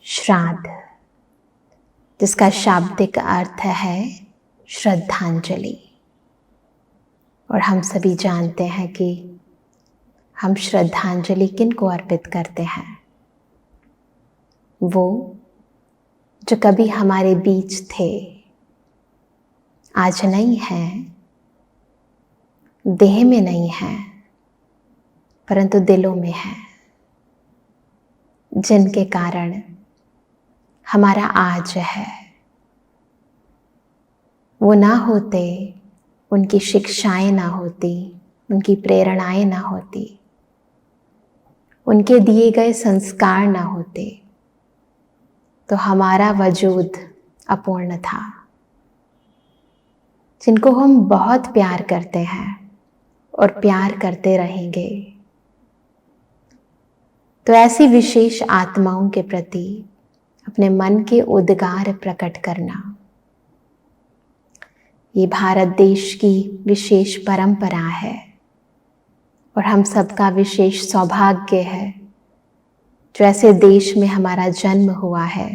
श्राद्ध, जिसका शाब्दिक अर्थ है श्रद्धांजलि। और हम सभी जानते हैं कि हम श्रद्धांजलि किन को अर्पित करते हैं। वो जो कभी हमारे बीच थे, आज नहीं हैं, देह में नहीं हैं, परंतु दिलों में हैं, जिनके कारण हमारा आज है। वो ना होते, उनकी शिक्षाएं ना होती, उनकी प्रेरणाएं ना होती, उनके दिए गए संस्कार ना होते, तो हमारा वजूद अपूर्ण था। जिनको हम बहुत प्यार करते हैं और प्यार करते रहेंगे, तो ऐसी विशेष आत्माओं के प्रति अपने मन के उद्गार प्रकट करना, ये भारत देश की विशेष परंपरा है और हम सबका विशेष सौभाग्य है जो ऐसे देश में हमारा जन्म हुआ है,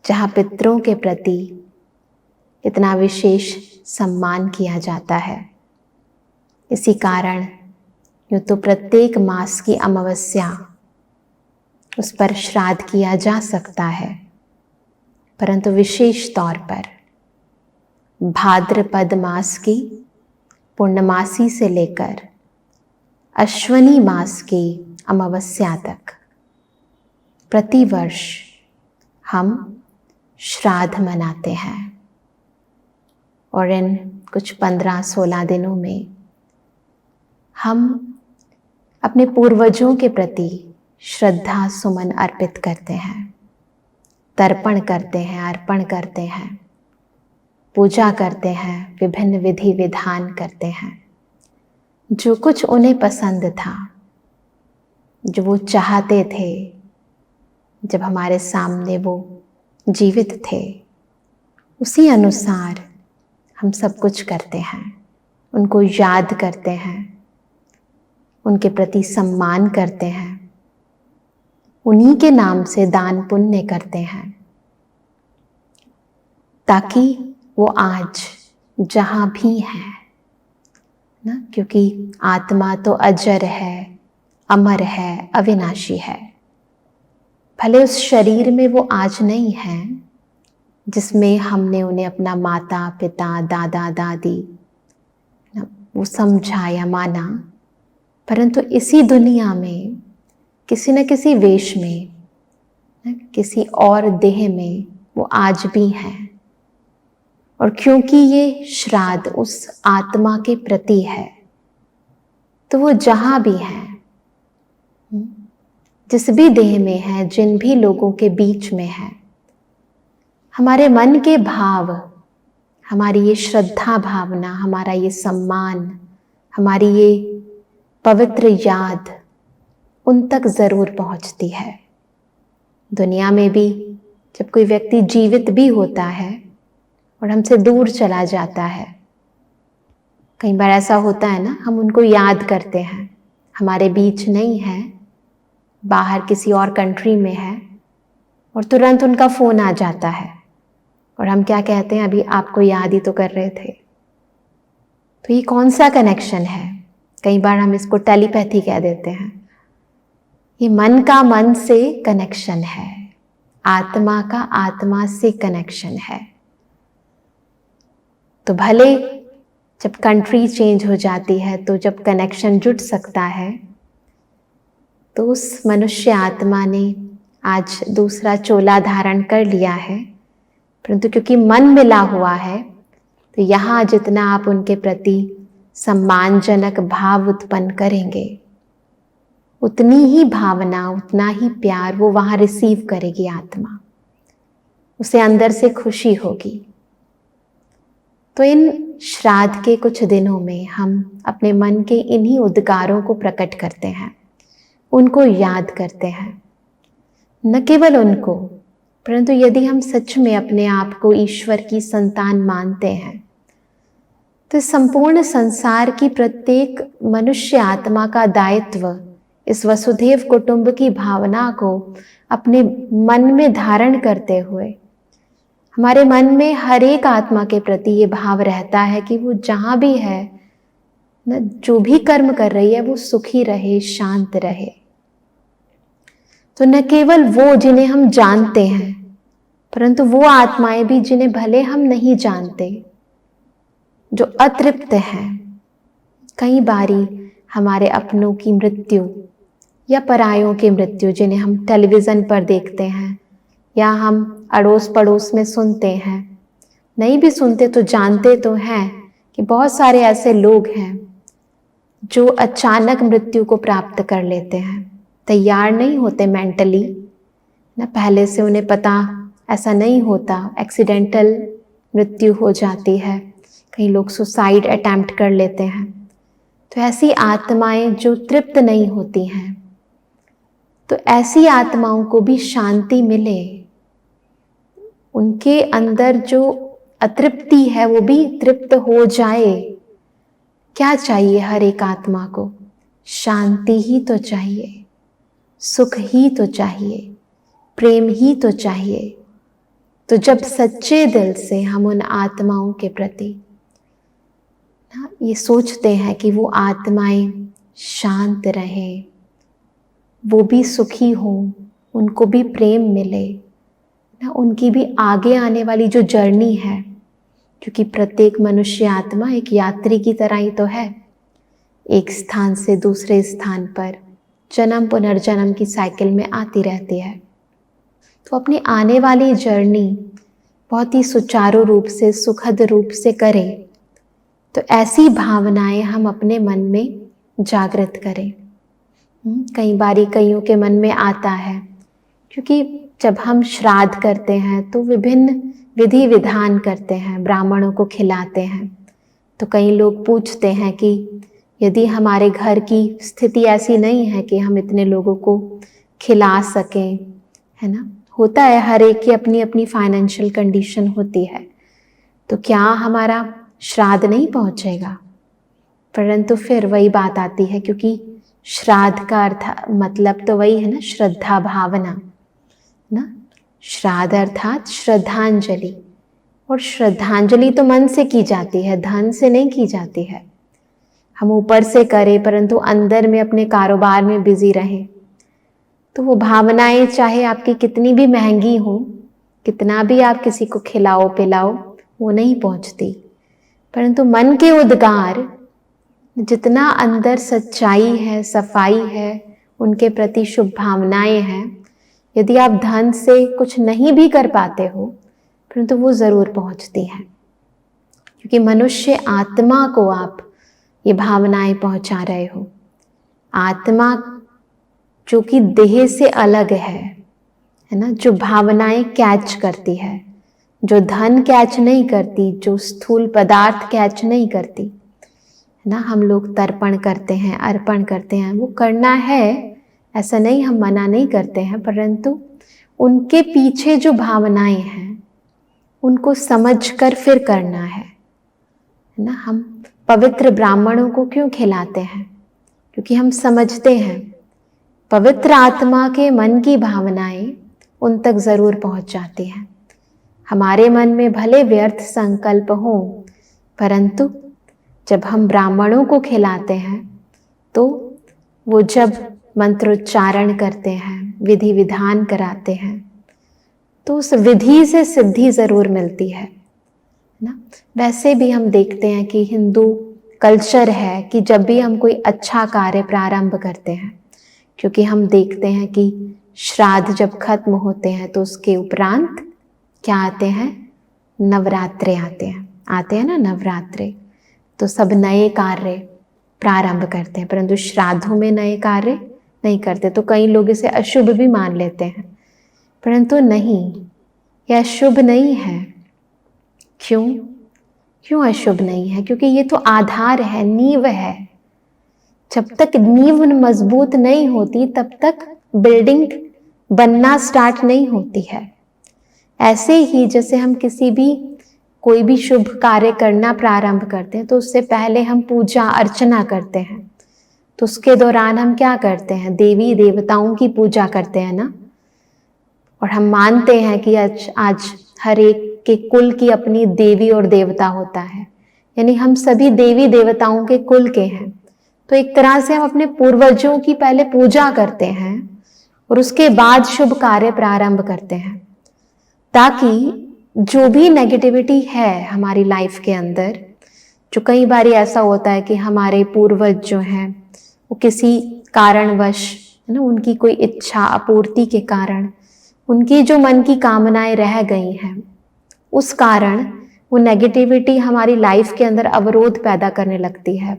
जहाँ पितरों के प्रति इतना विशेष सम्मान किया जाता है। इसी कारण यूँ तो प्रत्येक मास की अमावस्या उस पर श्राद्ध किया जा सकता है, परंतु विशेष तौर पर भाद्रपद मास की पूर्णमासी से लेकर अश्वनी मास की अमावस्या तक प्रतिवर्ष हम श्राद्ध मनाते हैं। और इन कुछ 15-16 दिनों में हम अपने पूर्वजों के प्रति श्रद्धा सुमन अर्पित करते हैं, तर्पण करते हैं, अर्पण करते हैं, पूजा करते हैं, विभिन्न विधि विधान करते हैं। जो कुछ उन्हें पसंद था, जो वो चाहते थे, जब हमारे सामने वो जीवित थे, उसी अनुसार हम सब कुछ करते हैं। उनको याद करते हैं, उनके प्रति सम्मान करते हैं, उन्हीं के नाम से दान पुण्य करते हैं, ताकि वो आज जहाँ भी हैं ना, क्योंकि आत्मा तो अजर है, अमर है, अविनाशी है। भले उस शरीर में वो आज नहीं हैं जिसमें हमने उन्हें अपना माता पिता दादा दादी वो समझा या माना, परंतु इसी दुनिया में किसी न किसी वेश में, किसी और देह में वो आज भी हैं। और क्योंकि ये श्राद्ध उस आत्मा के प्रति है, तो वो जहाँ भी हैं, जिस भी देह में है, जिन भी लोगों के बीच में है, हमारे मन के भाव, हमारी ये श्रद्धा भावना, हमारा ये सम्मान, हमारी ये पवित्र याद उन तक ज़रूर पहुँचती है। दुनिया में भी जब कोई व्यक्ति जीवित भी होता है और हमसे दूर चला जाता है, कई बार ऐसा होता है ना, हम उनको याद करते हैं, हमारे बीच नहीं है, बाहर किसी और कंट्री में है, और तुरंत उनका फ़ोन आ जाता है और हम क्या कहते हैं, अभी आपको याद ही तो कर रहे थे। तो ये कौन सा कनेक्शन है? कई बार हम इसको टेलीपैथी कह देते हैं। ये मन का मन से कनेक्शन है, आत्मा का आत्मा से कनेक्शन है। तो भले जब कंट्री चेंज हो जाती है, तो जब कनेक्शन जुट सकता है, तो उस मनुष्य आत्मा ने आज दूसरा चोला धारण कर लिया है, परंतु क्योंकि मन मिला हुआ है, तो यहाँ जितना आप उनके प्रति सम्मानजनक भाव उत्पन्न करेंगे, उतनी ही भावना, उतना ही प्यार वो वहाँ रिसीव करेगी आत्मा, उसे अंदर से खुशी होगी। तो इन श्राद्ध के कुछ दिनों में हम अपने मन के इन्हीं उद्गारों को प्रकट करते हैं, उनको याद करते हैं। न केवल उनको, परंतु यदि हम सच में अपने आप को ईश्वर की संतान मानते हैं, तो संपूर्ण संसार की प्रत्येक मनुष्य आत्मा का दायित्व इस वसुधैव कुटुंब की भावना को अपने मन में धारण करते हुए हमारे मन में हर एक आत्मा के प्रति ये भाव रहता है कि वो जहाँ भी है न, जो भी कर्म कर रही है वो सुखी रहे, शांत रहे। तो न केवल वो जिन्हें हम जानते हैं, परंतु वो आत्माएं भी जिन्हें भले हम नहीं जानते, जो अतृप्त हैं। कई बारी हमारे अपनों की मृत्यु या परायों की मृत्यु, जिन्हें हम टेलीविज़न पर देखते हैं या हम अड़ोस पड़ोस में सुनते हैं, नहीं भी सुनते तो जानते तो हैं कि बहुत सारे ऐसे लोग हैं जो अचानक मृत्यु को प्राप्त कर लेते हैं, तैयार नहीं होते मेंटली ना, पहले से उन्हें पता ऐसा नहीं होता, एक्सीडेंटल मृत्यु हो जाती है। कई लोग सुसाइड अटेम्प्ट कर लेते हैं। तो ऐसी आत्माएं जो तृप्त नहीं होती हैं, तो ऐसी आत्माओं को भी शांति मिले, उनके अंदर जो अतृप्ति है वो भी तृप्त हो जाए। क्या चाहिए हर एक आत्मा को? शांति ही तो चाहिए, सुख ही तो चाहिए, प्रेम ही तो चाहिए। तो जब सच्चे दिल से हम उन आत्माओं के प्रति ये सोचते हैं कि वो आत्माएं शांत रहें, वो भी सुखी हों, उनको भी प्रेम मिले ना, उनकी भी आगे आने वाली जो जर्नी है, क्योंकि प्रत्येक मनुष्य आत्मा एक यात्री की तरह ही तो है, एक स्थान से दूसरे स्थान पर जन्म पुनर्जन्म की साइकिल में आती रहती है। तो अपनी आने वाली जर्नी बहुत ही सुचारू रूप से, सुखद रूप से करें। तो ऐसी भावनाएं हम अपने मन में जागृत करें। कई बारी कईयों के मन में आता है, क्योंकि जब हम श्राद्ध करते हैं तो विभिन्न विधि विधान करते हैं, ब्राह्मणों को खिलाते हैं। तो कई लोग पूछते हैं कि यदि हमारे घर की स्थिति ऐसी नहीं है कि हम इतने लोगों को खिला सकें, है ना, होता है, हर एक की अपनी अपनी फाइनेंशियल कंडीशन होती है, तो क्या हमारा श्राद्ध नहीं पहुंचेगा? परंतु फिर वही बात आती है, क्योंकि श्राद्ध का अर्थ मतलब तो वही है ना, श्रद्धा भावना ना। श्राद्ध अर्थात श्रद्धांजलि, और श्रद्धांजलि तो मन से की जाती है, धन से नहीं की जाती है। हम ऊपर से करें परंतु अंदर में अपने कारोबार में बिजी रहें, तो वो भावनाएं चाहे आपकी कितनी भी महंगी हो, कितना भी आप किसी को खिलाओ पिलाओ, वो नहीं पहुंचती। परंतु मन के उद्गार, जितना अंदर सच्चाई है, सफाई है, उनके प्रति शुभ भावनाएं हैं, यदि आप धन से कुछ नहीं भी कर पाते हो, परंतु वो ज़रूर पहुंचती हैं, क्योंकि मनुष्य आत्मा को आप ये भावनाएं पहुंचा रहे हो। आत्मा जो कि देह से अलग है ना, जो भावनाएं कैच करती है, जो धन कैच नहीं करती, जो स्थूल पदार्थ कैच नहीं करती, है ना। हम लोग तर्पण करते हैं, अर्पण करते हैं, वो करना है, ऐसा नहीं, हम मना नहीं करते हैं, परंतु उनके पीछे जो भावनाएं हैं उनको समझकर फिर करना है ना। हम पवित्र ब्राह्मणों को क्यों खिलाते हैं? क्योंकि हम समझते हैं पवित्र आत्मा के मन की भावनाएं उन तक जरूर पहुंच जाती हैं। हमारे मन में भले व्यर्थ संकल्प हो, परंतु जब हम ब्राह्मणों को खिलाते हैं तो वो जब मंत्रोच्चारण करते हैं, विधि विधान कराते हैं, तो उस विधि से सिद्धि जरूर मिलती है ना। वैसे भी हम देखते हैं कि हिंदू कल्चर है कि जब भी हम कोई अच्छा कार्य प्रारंभ करते हैं, क्योंकि हम देखते हैं कि श्राद्ध जब खत्म होते हैं तो उसके उपरांत क्या आते हैं? नवरात्रे आते हैं ना, नवरात्रे। तो सब नए कार्य प्रारंभ करते हैं, परंतु श्राद्धों में नए कार्य नहीं करते। तो कई लोग इसे अशुभ भी मान लेते हैं, परंतु नहीं, यह अशुभ नहीं है। क्यों अशुभ नहीं है? क्योंकि ये तो आधार है, नींव है। जब तक नींव मजबूत नहीं होती तब तक बिल्डिंग बनना स्टार्ट नहीं होती है। ऐसे ही जैसे हम कोई भी शुभ कार्य करना प्रारंभ करते हैं तो उससे पहले हम पूजा अर्चना करते हैं, तो उसके दौरान हम क्या करते हैं, देवी देवताओं की पूजा करते हैं ना। और हम मानते हैं कि आज हर एक के कुल की अपनी देवी और देवता होता है, यानी हम सभी देवी देवताओं के कुल के हैं। तो एक तरह से हम अपने पूर्वजों की पहले पूजा करते हैं और उसके बाद शुभ कार्य प्रारंभ करते हैं, ताकि जो भी नेगेटिविटी है हमारी लाइफ के अंदर, जो कई बार ऐसा होता है कि हमारे पूर्वज जो हैं वो किसी कारणवश, है ना, उनकी कोई इच्छा अपूर्ति के कारण उनकी जो मन की कामनाएं रह गई हैं, उस कारण वो नेगेटिविटी हमारी लाइफ के अंदर अवरोध पैदा करने लगती है।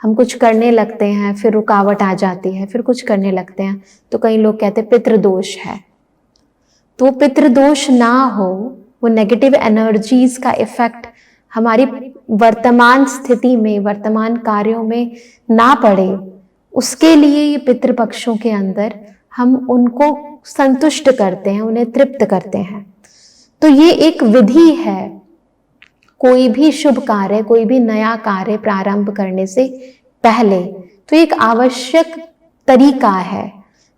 हम कुछ करने लगते हैं, फिर रुकावट आ जाती है, फिर कुछ करने लगते हैं, तो कई लोग कहते हैं पितृदोष है। तो पितृदोष ना हो, वो नेगेटिव एनर्जीज का इफेक्ट हमारी वर्तमान स्थिति में, वर्तमान कार्यों में ना पड़े, उसके लिए ये पितृपक्षों के अंदर हम उनको संतुष्ट करते हैं, उन्हें तृप्त करते हैं। तो ये एक विधि है। कोई भी शुभ कार्य, कोई भी नया कार्य प्रारंभ करने से पहले तो एक आवश्यक तरीका है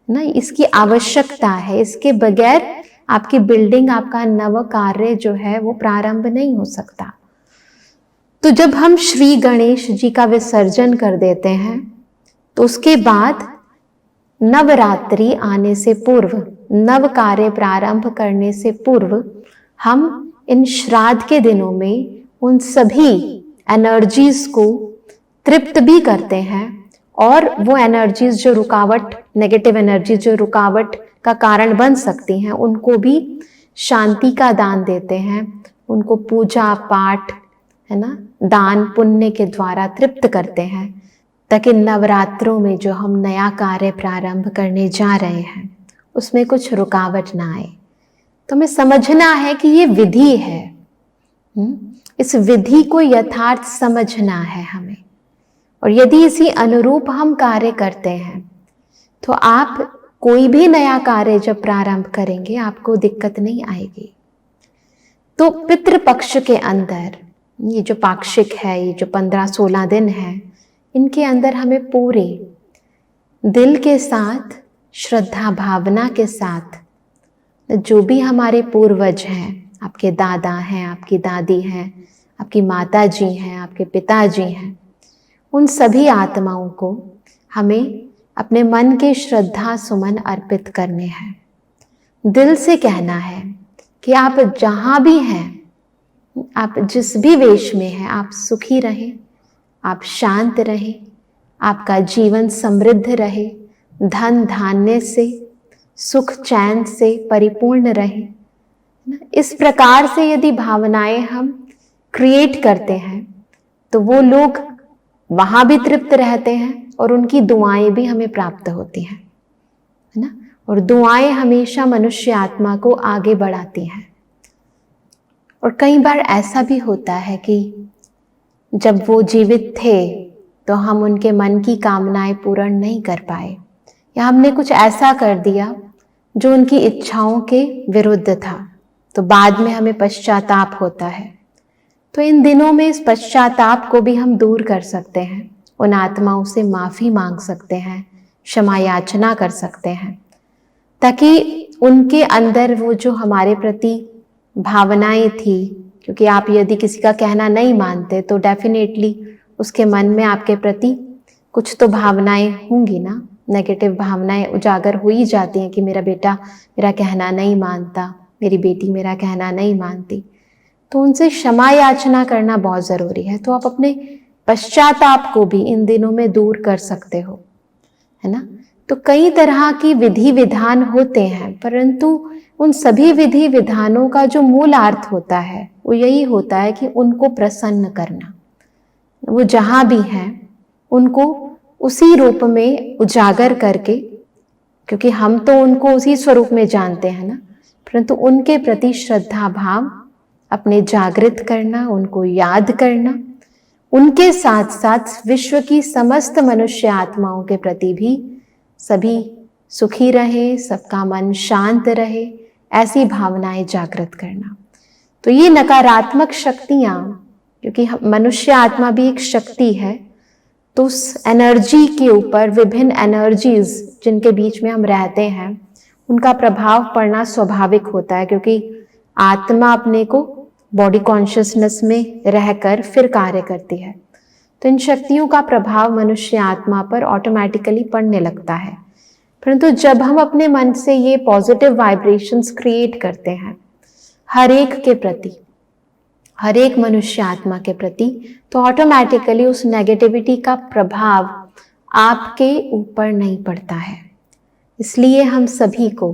ना, इसकी आवश्यकता है। इसके बगैर आपकी बिल्डिंग, आपका नव कार्य जो है वो प्रारंभ नहीं हो सकता। तो जब हम श्री गणेश जी का विसर्जन कर देते हैं, तो उसके बाद नवरात्रि आने से पूर्व, नव कार्य प्रारंभ करने से पूर्व, हम इन श्राद्ध के दिनों में उन सभी एनर्जीज को तृप्त भी करते हैं, और वो एनर्जीज जो रुकावट, नेगेटिव एनर्जी जो रुकावट का कारण बन सकती हैं, उनको भी शांति का दान देते हैं, उनको पूजा पाठ, है ना, दान पुण्य के द्वारा तृप्त करते हैं, ताकि नवरात्रों में जो हम नया कार्य प्रारंभ करने जा रहे हैं उसमें कुछ रुकावट ना आए। तो हमें समझना है कि ये विधि है, इस विधि को यथार्थ समझना है हमें। और यदि इसी अनुरूप हम कार्य करते हैं तो आप कोई भी नया कार्य जब प्रारंभ करेंगे आपको दिक्कत नहीं आएगी। तो पितृपक्ष के अंदर ये जो पाक्षिक है, ये जो 15-16 दिन है, इनके अंदर हमें पूरे दिल के साथ, श्रद्धा भावना के साथ, जो भी हमारे पूर्वज हैं, आपके दादा हैं, आपकी दादी हैं, आपकी माता जी हैं, आपके पिताजी हैं, उन सभी आत्माओं को हमें अपने मन के श्रद्धा सुमन अर्पित करने हैं। दिल से कहना है कि आप जहाँ भी हैं, आप जिस भी वेश में हैं, आप सुखी रहें, आप शांत रहें, आपका जीवन समृद्ध रहे, धन धान्य से, सुख चैन से परिपूर्ण रहे। इस प्रकार से यदि भावनाएं हम क्रिएट करते हैं तो वो लोग वहां भी तृप्त रहते हैं और उनकी दुआएं भी हमें प्राप्त होती हैं, है ना। और दुआएं हमेशा मनुष्य आत्मा को आगे बढ़ाती हैं। और कई बार ऐसा भी होता है कि जब वो जीवित थे तो हम उनके मन की कामनाएं पूर्ण नहीं कर पाए, या हमने कुछ ऐसा कर दिया जो उनकी इच्छाओं के विरुद्ध था, तो बाद में हमें पश्चाताप होता है। तो इन दिनों में इस पश्चाताप को भी हम दूर कर सकते हैं, उन आत्माओं से माफ़ी मांग सकते हैं, क्षमा याचना कर सकते हैं, ताकि उनके अंदर वो जो हमारे प्रति भावनाएं थी, क्योंकि आप यदि किसी का कहना नहीं मानते तो डेफिनेटली उसके मन में आपके प्रति कुछ तो भावनाएं होंगी ना, नेगेटिव भावनाएं उजागर हो ही जाती हैं कि मेरा बेटा मेरा कहना नहीं मानता, मेरी बेटी मेरा कहना नहीं मानती। तो उनसे क्षमा याचना करना बहुत ज़रूरी है। तो आप अपने पश्चाताप को भी इन दिनों में दूर कर सकते हो, है ना। तो कई तरह की विधि विधान होते हैं, परंतु उन सभी विधि विधानों का जो मूल अर्थ होता है वो यही होता है कि उनको प्रसन्न करना। वो जहाँ भी हैं उनको उसी रूप में उजागर करके, क्योंकि हम तो उनको उसी स्वरूप में जानते हैं ना, परंतु उनके प्रति श्रद्धा भाव अपने जागृत करना, उनको याद करना, उनके साथ साथ विश्व की समस्त मनुष्य आत्माओं के प्रति भी सभी सुखी रहे, सबका मन शांत रहे, ऐसी भावनाएं जागृत करना। तो ये नकारात्मक शक्तियां, क्योंकि मनुष्य आत्मा भी एक शक्ति है, तो उस एनर्जी के ऊपर विभिन्न एनर्जीज जिनके बीच में हम रहते हैं उनका प्रभाव पड़ना स्वाभाविक होता है, क्योंकि आत्मा अपने को बॉडी कॉन्शियसनेस में रहकर फिर कार्य करती है। तो इन शक्तियों का प्रभाव मनुष्य आत्मा पर ऑटोमेटिकली पड़ने लगता है। परंतु जब हम अपने मन से ये पॉजिटिव वाइब्रेशंस क्रिएट करते हैं हर एक के प्रति, हर एक मनुष्य आत्मा के प्रति, तो ऑटोमेटिकली उस नेगेटिविटी का प्रभाव आपके ऊपर नहीं पड़ता है। इसलिए हम सभी को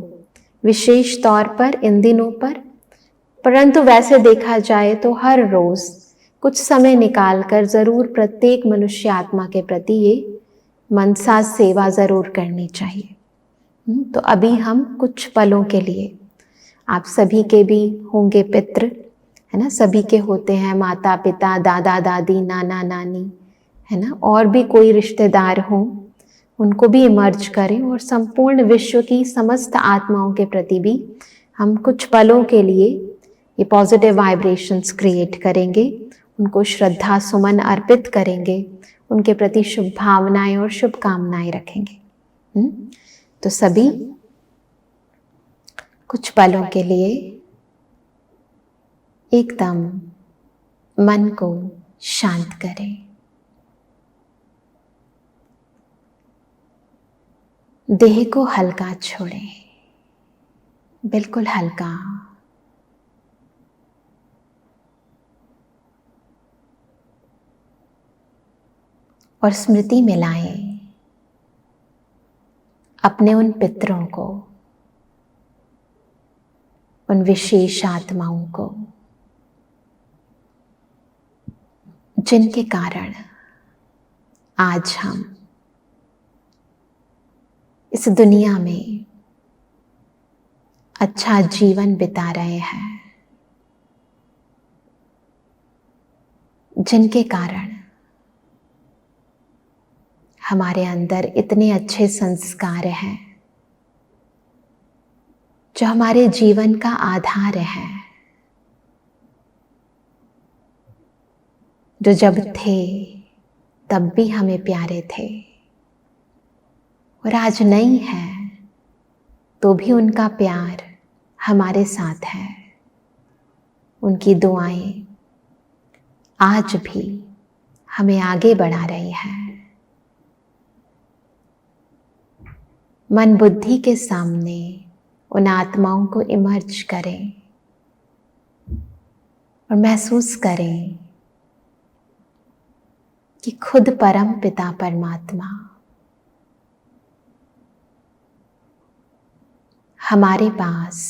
विशेष तौर पर इन दिनों पर, परंतु वैसे देखा जाए तो हर रोज कुछ समय निकालकर जरूर प्रत्येक मनुष्य आत्मा के प्रति ये मनसा सेवा जरूर करनी चाहिए। तो अभी हम कुछ पलों के लिए, आप सभी के भी होंगे पितृ, है ना, सभी के होते हैं माता पिता, दादा दादी, नाना नानी, है ना, और भी कोई रिश्तेदार हों उनको भी इमर्ज करें, और संपूर्ण विश्व की समस्त आत्माओं के प्रति भी हम कुछ पलों के लिए ये पॉजिटिव वाइब्रेशंस क्रिएट करेंगे, उनको श्रद्धा सुमन अर्पित करेंगे, उनके प्रति शुभ भावनाएं और शुभकामनाएं रखेंगे। तो सभी कुछ पलों के लिए एकदम मन को शांत करें, देह को हल्का छोड़ें, बिल्कुल हल्का, और स्मृति में लाएं अपने उन पितरों को, उन विशेष आत्माओं को जिनके कारण आज हम इस दुनिया में अच्छा जीवन बिता रहे हैं, जिनके कारण हमारे अंदर इतने अच्छे संस्कार हैं जो हमारे जीवन का आधार है, जो जब थे तब भी हमें प्यारे थे और आज नहीं है तो भी उनका प्यार हमारे साथ है। उनकी दुआएं आज भी हमें आगे बढ़ा रही हैं। मन बुद्धि के सामने उन आत्माओं को इमर्ज करें और महसूस करें कि खुद परम पिता परमात्मा हमारे पास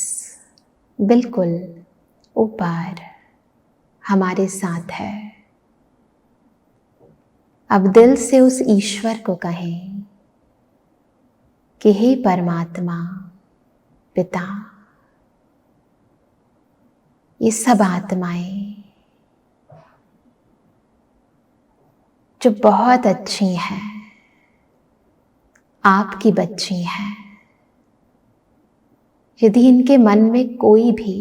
बिल्कुल ऊपर हमारे साथ है। अब दिल से उस ईश्वर को कहें कि हे परमात्मा पिता, ये सब आत्माएं जो बहुत अच्छी हैं, आपकी बच्ची हैं, यदि इनके मन में कोई भी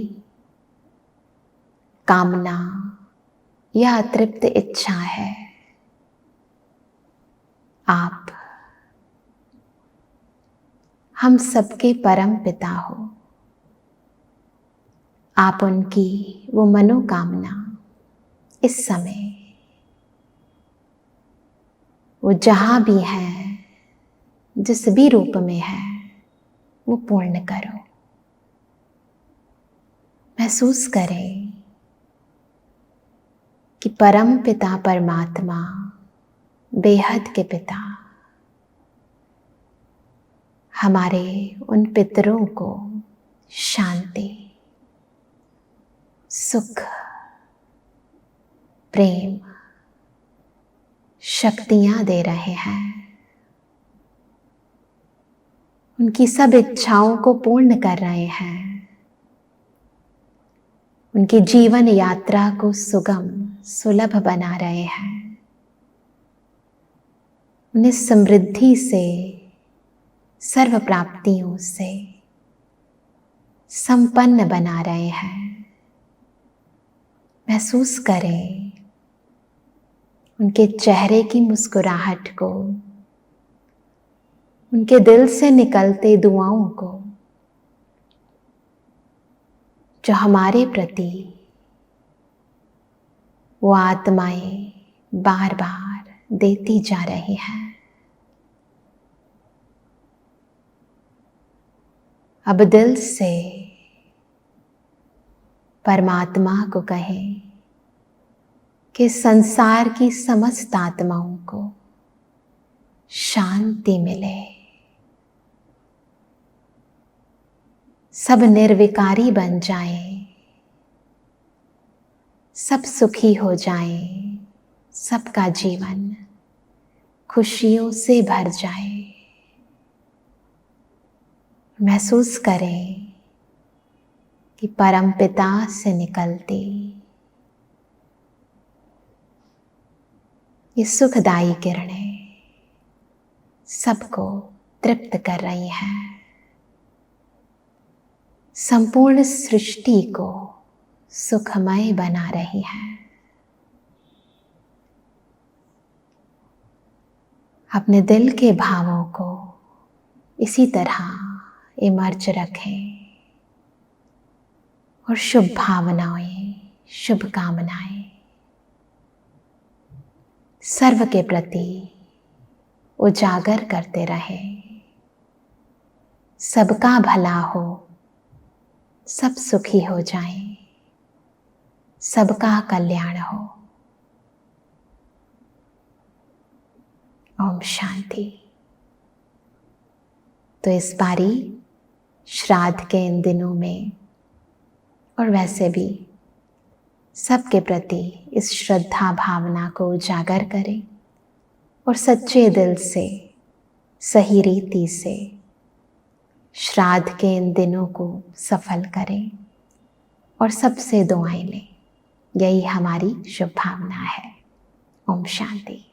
कामना या अतृप्त इच्छा है, आप हम सबके परम पिता हो, आप उनकी वो मनोकामना इस समय वो जहां भी है, जिस भी रूप में है, वो पूर्ण करो। महसूस करें कि परम पिता परमात्मा, बेहद के पिता, हमारे उन पितरों को शांति, सुख, प्रेम, शक्तियां दे रहे हैं। उनकी सब इच्छाओं को पूर्ण कर रहे हैं। उनकी जीवन यात्रा को सुगम सुलभ बना रहे हैं। उन्हें समृद्धि से, सर्व प्राप्तियों से संपन्न बना रहे हैं। महसूस करें उनके चेहरे की मुस्कुराहट को, उनके दिल से निकलते दुआओं को, जो हमारे प्रति वो आत्माएं बार बार देती जा रही हैं। अब दिल से परमात्मा को कहें कि संसार की समस्त आत्माओं को शांति मिले, सब निर्विकारी बन जाएं, सब सुखी हो जाएं, सबका जीवन खुशियों से भर जाए। महसूस करें कि परमपिता से निकलती ये सुखदायी किरणें सबको तृप्त कर रही हैं, संपूर्ण सृष्टि को सुखमय बना रही हैं। अपने दिल के भावों को इसी तरह इमर्ज रखें और शुभ भावनाएं, शुभकामनाएं सर्व के प्रति उजागर करते रहें। सबका भला हो, सब सुखी हो जाएं, सबका कल्याण हो। ओम शांति। तो इस बारी श्राद्ध के इन दिनों में और वैसे भी सबके प्रति इस श्रद्धा भावना को उजागर करें और सच्चे दिल से, सही रीति से श्राद्ध के इन दिनों को सफल करें और सबसे दुआएं लें। यही हमारी शुभ भावना है। ओम शांति।